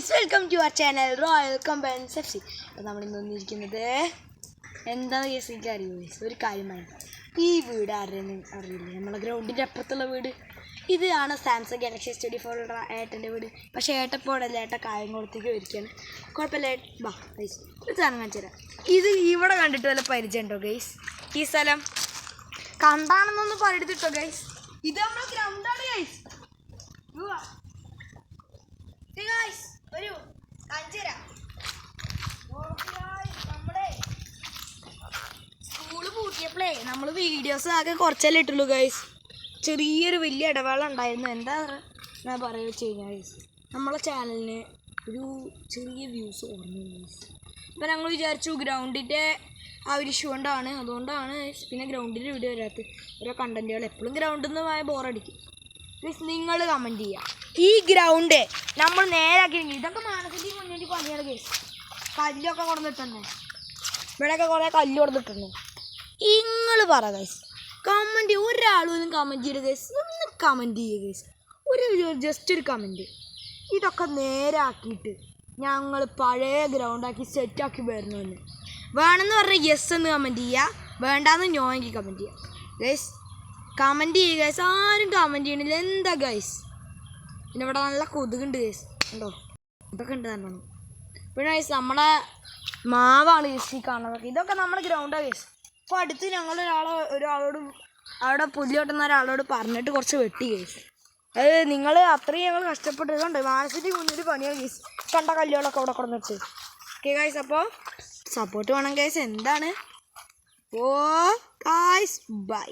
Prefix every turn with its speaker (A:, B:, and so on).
A: Guys, welcome to our channel royal companions FC. അപ്പോൾ നമ്മളിന്ന് വന്നിരിക്കുന്നത് എന്താണ് ഗൈസ്, എനിക്ക് അറിയുമോ ഗൈസ്? ഒരു കാര്യം പറയാം. ഈ വീട് ആരുടെയും അറിയില്ല, നമ്മളെ ഗ്രൗണ്ടിൻ്റെ അപ്പുറത്തുള്ള വീട്. ഇതാണ് സാംസങ് ഗാലക്സി S24 ഏട്ടൻ്റെ വീട്. പക്ഷേ ഏട്ടപ്പോഴല്ല, ഏട്ട കായം കൊടുത്തേക്ക് വരികയാണ്. കുഴപ്പമില്ല, വാ ഗൈസ്, ഒരു സാധനം കാണിച്ചു തരാം. ഇത് ഇവിടെ കണ്ടിട്ട് വല്ല പരിചയം ഉണ്ടോ ഗൈസ്? ഈ സ്ഥലം കണ്ടാണെന്നൊന്ന് പറയെടുത്തിട്ടോ ഗൈസ്. ഇത് നമ്മളെ ഗ്രൗണ്ടാണ് ഗൈസ്. ഒരു നമ്മുടെ സ്കൂള് പൂട്ടിയപ്പോഴേ നമ്മൾ വീഡിയോസ് ആകെ കുറച്ചല്ലേ ഇട്ടുള്ളൂ ഗൈസ്. ചെറിയൊരു വലിയ ഇടവേള ഉണ്ടായിരുന്നു. എന്താ ഞാൻ പറയുക വെച്ച് കഴിഞ്ഞാൽ ഗൈസ്, നമ്മളെ ചാനലിന് ഒരു ചെറിയ വ്യൂസ് ഓർമ്മ ഗൈസ്. അപ്പോൾ ഞങ്ങൾ വിചാരിച്ചു ഗ്രൗണ്ടിൻ്റെ ആ ഒരു ഇഷ്യൂ കൊണ്ടാണ്, അതുകൊണ്ടാണ് പിന്നെ ഗ്രൗണ്ടിൻ്റെ വീഡിയോ വരാത്തത്. ഓരോ കണ്ടൻറ്റുകൾ എപ്പോഴും ഗ്രൗണ്ടിൽ നിന്ന് ബോറടിക്കും. നിങ്ങൾ കമൻറ്റ് ചെയ്യുക. ഈ ഗ്രൗണ്ട് നമ്മൾ നേരാക്കിയെങ്കിൽ ഇതൊക്കെ മാനസിക മുന്നേറ്റി പണിയാണ് കേസ്. കല്ലൊക്കെ കൊടുത്തിട്ടുണ്ടേ, ഇവിടെയൊക്കെ കുറേ കല്ല് കൊടുത്തിട്ടുണ്ട്. നിങ്ങൾ പറ കേസ്, കമൻറ്റ് ചെയ്യുക. ഒരാളും കമൻറ്റ് ചെയ്ത് കേസ്, ഒന്ന് കമൻറ്റ് ചെയ്യുക കേസ്. ജസ്റ്റ് ഒരു കമൻറ്റ്. ഇതൊക്കെ നേരാക്കിയിട്ട് ഞങ്ങൾ പഴയ ഗ്രൗണ്ടാക്കി സെറ്റാക്കി വരണമെന്ന് വേണമെന്ന് പറഞ്ഞാൽ യെസ് എന്ന് കമൻറ്റ് ചെയ്യുക, വേണ്ടാന്ന് നോ എങ്കിൽ കമൻറ്റ് ചെയ്യുക ഗൈസ്. കമൻറ്റ് ചെയ്യുക ഗൈസ്. ആരും കമൻറ്റ് ചെയ്യണില്ല, എന്താ ഗൈസ്? പിന്നെ ഇവിടെ നല്ല കൊതുകുണ്ട് കേസ്, ഉണ്ടോ? ഇതൊക്കെ ഉണ്ട് നല്ലോണം. പിന്നെ കേസ് നമ്മളെ മാവാണ് കേസ് ഈ കാണുന്നതൊക്കെ. ഇതൊക്കെ നമ്മുടെ ഗ്രൗണ്ടാണ് കേസ്. അപ്പോൾ അടുത്ത് ഞങ്ങൾ ഒരാളോട് അവിടെ പുല്ല് വെട്ടുന്ന ഒരാളോട് പറഞ്ഞിട്ട് കുറച്ച് വെട്ടി കേസ്. അത് നിങ്ങൾ അത്രയും ഞങ്ങൾ കഷ്ടപ്പെട്ടതുകൊണ്ട് മാനസിക മുന്നിൽ പണിയാണ് കേസ്. കണ്ട കല്ലുകളൊക്കെ അവിടെ കൊടുന്നിട്ട്. ഓക്കെ ഗൈസ്, അപ്പോൾ സപ്പോർട്ട് വേണം ഗൈസ്. എന്താണ്? ഓ ഗൈസ്, ബൈ.